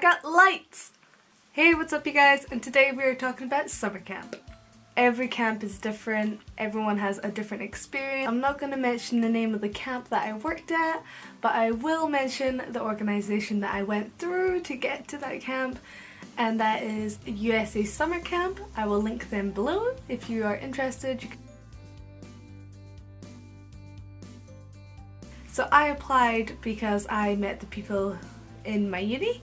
got lights! Hey, what's up you guys? And today we are talking about summer camp. Every camp is different, everyone has a different experience. I'm not going to mention the name of the camp that I worked at, but I will mention the organisation that I went through to get to that camp, and that is USA Summer Camp. I will link them below if you are interested. So I applied because I met the people in my uni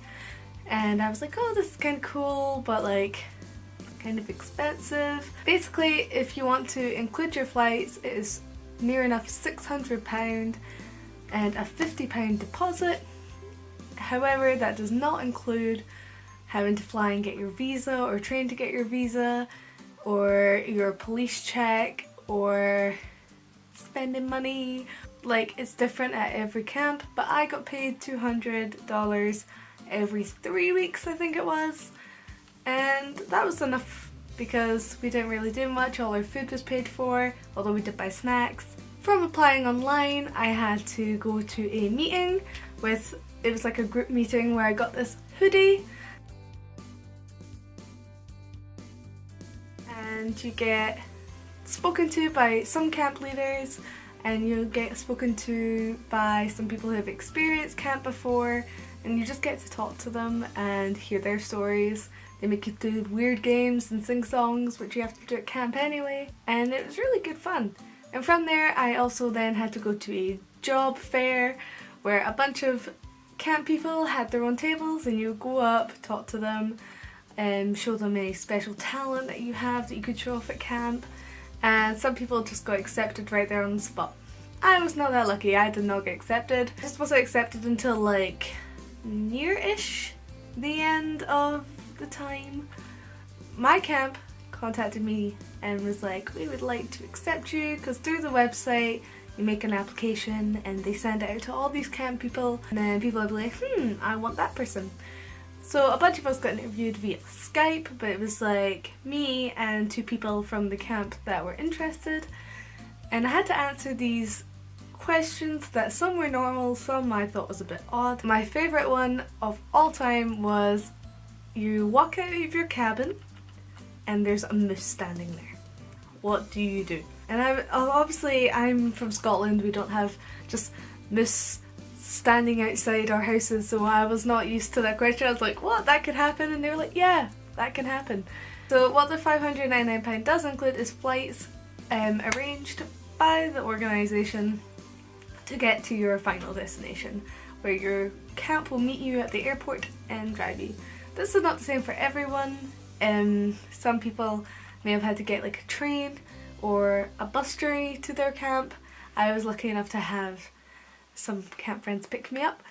and I was like, oh, this is kind of cool, but like kind of expensive. Basically, if you want to include your flights, it is near enough £600 and a £50 deposit. However, that does not include having to fly and get your visa or train to get your visa or your police check or spending money. Like, it's different at every camp, but I got paid $200 every 3 weeks, I think it was, and that was enough because we didn't really do much. All our food was paid for, although we did buy snacks. From applying online, I had to go to a meeting with, it was like a group meeting where I got this hoodie and you get spoken to by some camp leaders and you get spoken to by some people who have experienced camp before, and you just get to talk to them and hear their stories. They make you do weird games and sing songs, which you have to do at camp anyway, and it was really good fun. And from there I also then had to go to a job fair where a bunch of camp people had their own tables and you go up, talk to them, and show them a special talent that you have that you could show off at camp. And some people just got accepted right there on the spot. I was not that lucky, I did not get accepted. I just wasn't accepted until like near-ish the end of the time. My camp contacted me and was like, we would like to accept you, because through the website you make an application and they send it out to all these camp people, and then people would be like, I want that person. So a bunch of us got interviewed via Skype, but it was like me and two people from the camp that were interested, and I had to answer these questions that some were normal, some I thought was a bit odd. My favourite one of all time was, you walk out of your cabin and there's a moose standing there. What do you do? And obviously I'm from Scotland, we don't have just moose standing outside our houses, so I was not used to that question. I was like, what, that could happen? And they were like, yeah, that can happen. So what the £599 does include is flights arranged by the organisation to get to your final destination, where your camp will meet you at the airport and drive you. This is not the same for everyone. Some people may have had to get like a train or a bus journey to their camp. I was lucky enough to have some camp friends pick me up.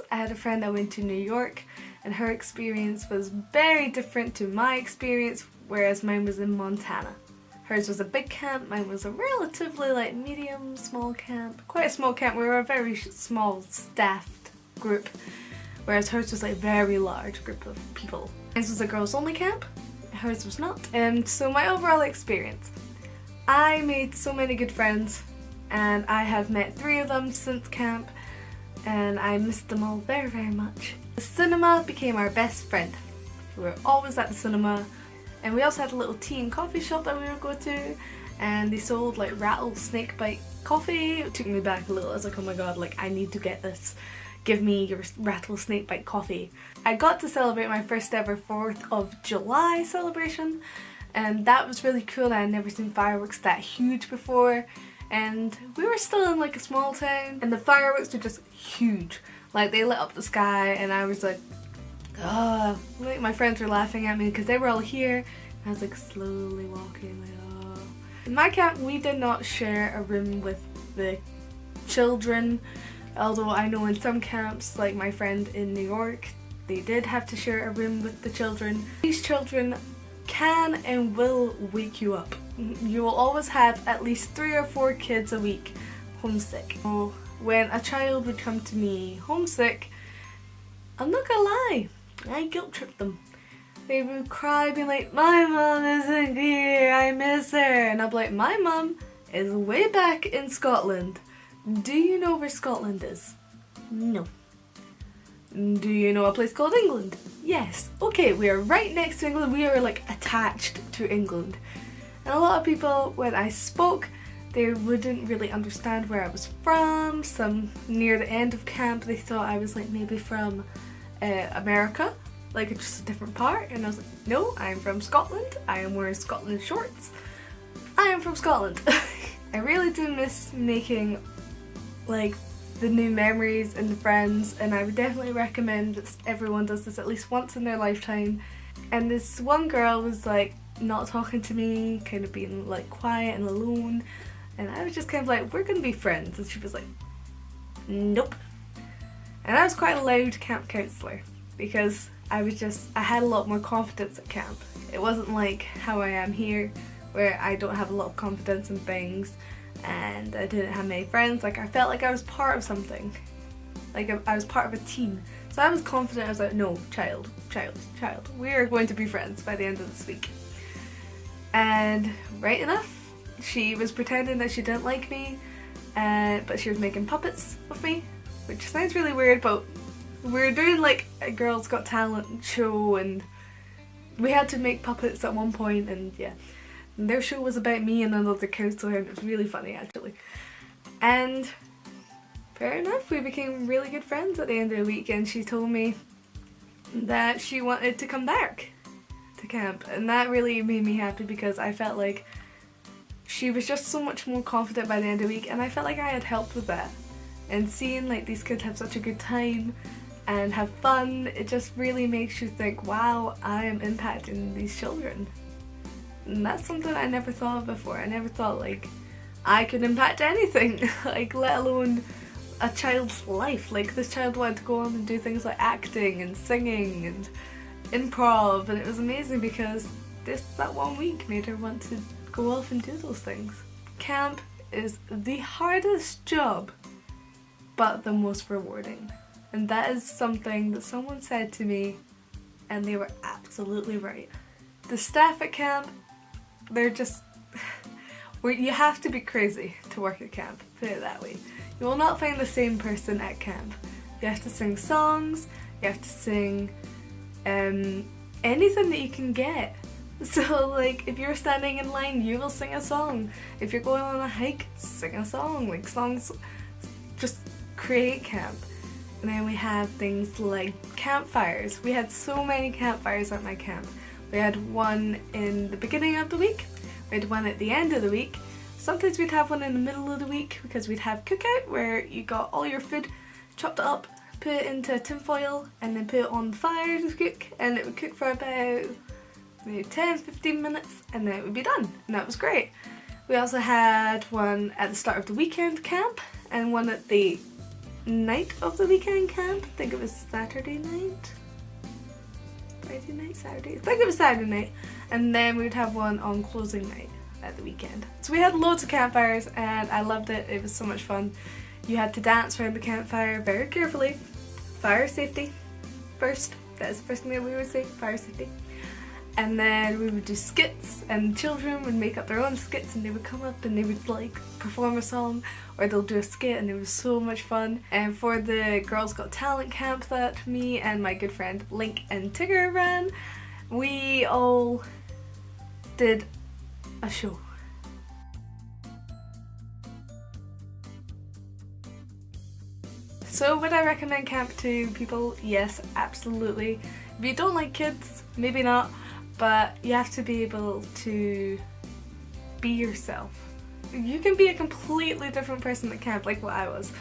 I had a friend that went to New York and her experience was very different to my experience, whereas mine was in Montana. Hers was a big camp, mine was a relatively like medium small camp. Quite a small camp, we were a very small staffed group, whereas hers was like a very large group of people. Mine was a girls only camp, hers was not. So my overall experience, I made so many good friends and I have met 3 of them since camp and I missed them all very, very much. The cinema became our best friend. We were always at the cinema, and we also had a little tea and coffee shop that we would go to, and they sold like rattlesnake bite coffee. It took me back a little. I was like, oh my god, like I need to get this. Give me your rattlesnake bite coffee. I got to celebrate my first ever 4th of July celebration, and that was really cool. I had never seen fireworks that huge before, and we were still in like a small town and the fireworks were just huge. Like they lit up the sky and I was like, oh, like my friends were laughing at me because they were all here and I was like slowly walking like, oh. In my camp we did not share a room with the children, although I know in some camps, like my friend in New York, they did have to share a room with the children. These children can and will wake you up. You will always have at least 3 or 4 kids a week homesick. So when a child would come to me homesick, I'm not gonna lie, I guilt tripped them. They would cry, being like, my mom isn't here, I miss her. And I'd be like, my mom is way back in Scotland. Do you know where Scotland is? No. Do you know a place called England? Yes. Okay, we are right next to England. We are like attached to England. And a lot of people, when I spoke, they wouldn't really understand where I was from. Some near the end of camp, they thought I was like maybe from America, like just a different part. And I was like, no, I'm from Scotland. I am wearing Scotland shorts. I am from Scotland. I really do miss making like the new memories and the friends, and I would definitely recommend that everyone does this at least once in their lifetime. And this one girl was like not talking to me, kind of being like quiet and alone, and I was just kind of like, we're gonna be friends, and she was like, nope. And I was quite a loud camp counsellor because I had a lot more confidence at camp. It wasn't like how I am here, where I don't have a lot of confidence in things and I didn't have many friends. Like, I felt like I was part of something, like I was part of a team. So I was confident. I was like, no, child, we are going to be friends by the end of this week. And right enough, she was pretending that she didn't like me, but she was making puppets of me, which sounds really weird, but we were doing like a Girls Got Talent show and we had to make puppets at one point, and yeah. And their show was about me and another counsellor, and it was really funny actually. And fair enough, we became really good friends at the end of the week, and she told me that she wanted to come back to camp, and that really made me happy because I felt like she was just so much more confident by the end of the week, and I felt like I had helped with that. And seeing like these kids have such a good time and have fun, it just really makes you think, wow, I am impacting these children. And that's something I never thought of before. I never thought like I could impact anything, like let alone a child's life. Like, this child wanted to go on and do things like acting and singing and improv, and it was amazing because that 1 week made her want to go off and do those things. Camp is the hardest job, but the most rewarding. And that is something that someone said to me, and they were absolutely right. The staff at camp, they're just... you have to be crazy to work at camp, put it that way. You will not find the same person at camp. You have to sing songs, you have to sing anything that you can get. So like, if you're standing in line, you will sing a song. If you're going on a hike, sing a song. Like, songs just create camp. And then we have things like campfires. We had so many campfires at my camp. We had one in the beginning of the week, we had one at the end of the week. Sometimes we'd have one in the middle of the week because we'd have cookout where you got all your food chopped up, put it into tin foil, and then put it on the fire to cook, and it would cook for about maybe 10-15 minutes, and then it would be done, and that was great. We also had one at the start of the weekend camp, and one at the night of the weekend camp. I think it was Saturday night? Friday night? Saturday? I think it was Saturday night. And then we would have one on closing night at the weekend. So we had loads of campfires and I loved it. It was so much fun. You had to dance around the campfire very carefully. Fire safety first. That is the first thing that we would say, fire safety. And then we would do skits, and children would make up their own skits, and they would come up and they would like perform a song, or they'll do a skit, and it was so much fun. And for the Girls Got Talent camp that me and my good friend Link and Tigger ran, we all did a show. So would I recommend camp to people? Yes, absolutely. If you don't like kids, maybe not. But you have to be able to be yourself. You can be a completely different person at camp, like what I was.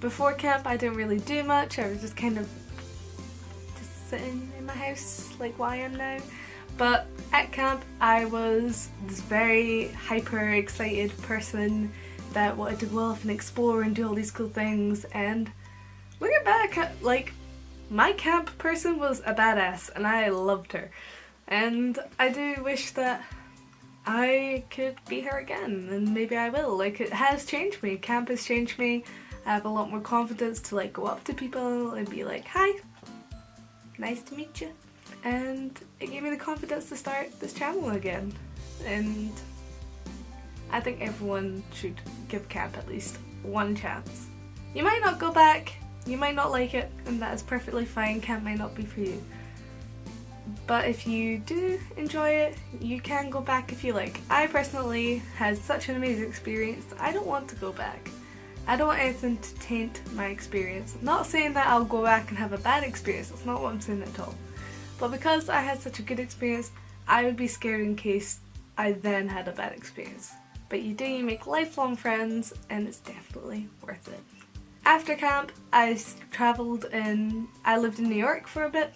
Before camp I didn't really do much, I was just kind of just sitting in my house like what I am now. But at camp I was this very hyper excited person that wanted to go off and explore and do all these cool things, and looking back, like, my camp person was a badass and I loved her. And I do wish that I could be her again, and maybe I will. Like, it has changed me. Camp has changed me. I have a lot more confidence to like go up to people and be like, hi, nice to meet you. And it gave me the confidence to start this channel again. And I think everyone should give camp at least one chance. You might not go back You might not like it, and that is perfectly fine. Camp might not be for you. But if you do enjoy it, you can go back if you like. I personally had such an amazing experience that I don't want to go back. I don't want anything to taint my experience. I'm not saying that I'll go back and have a bad experience, that's not what I'm saying at all. But because I had such a good experience, I would be scared in case I then had a bad experience. But you do, you make lifelong friends, and it's definitely worth it. After camp, I lived in New York for a bit.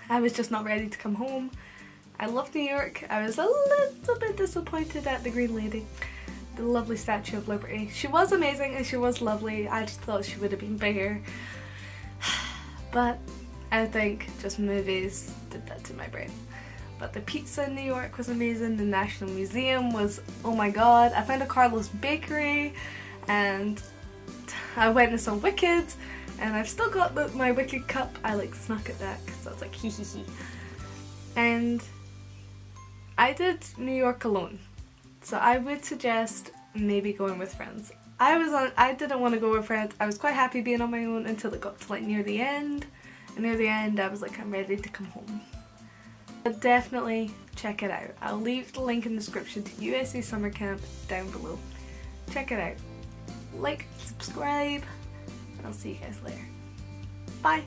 I was just not ready to come home. I loved New York. I was a little bit disappointed at the Green Lady, the lovely Statue of Liberty. She was amazing and she was lovely. I just thought she would have been bigger. But I think just movies did that to my brain. But the pizza in New York was amazing. The National Museum was, oh my god. I found a Carlos Bakery, and I went and saw Wicked, and I've still got my Wicked cup. I like snuck at that because I was like hee hee hee. And I did New York alone, so I would suggest maybe going with friends. I didn't want to go with friends. I was quite happy being on my own until it got to like near the end. And near the end I was like, I'm ready to come home. But definitely check it out. I'll leave the link in the description to USA Summer Camp down below. Check it out. Like, subscribe, and I'll see you guys later. Bye!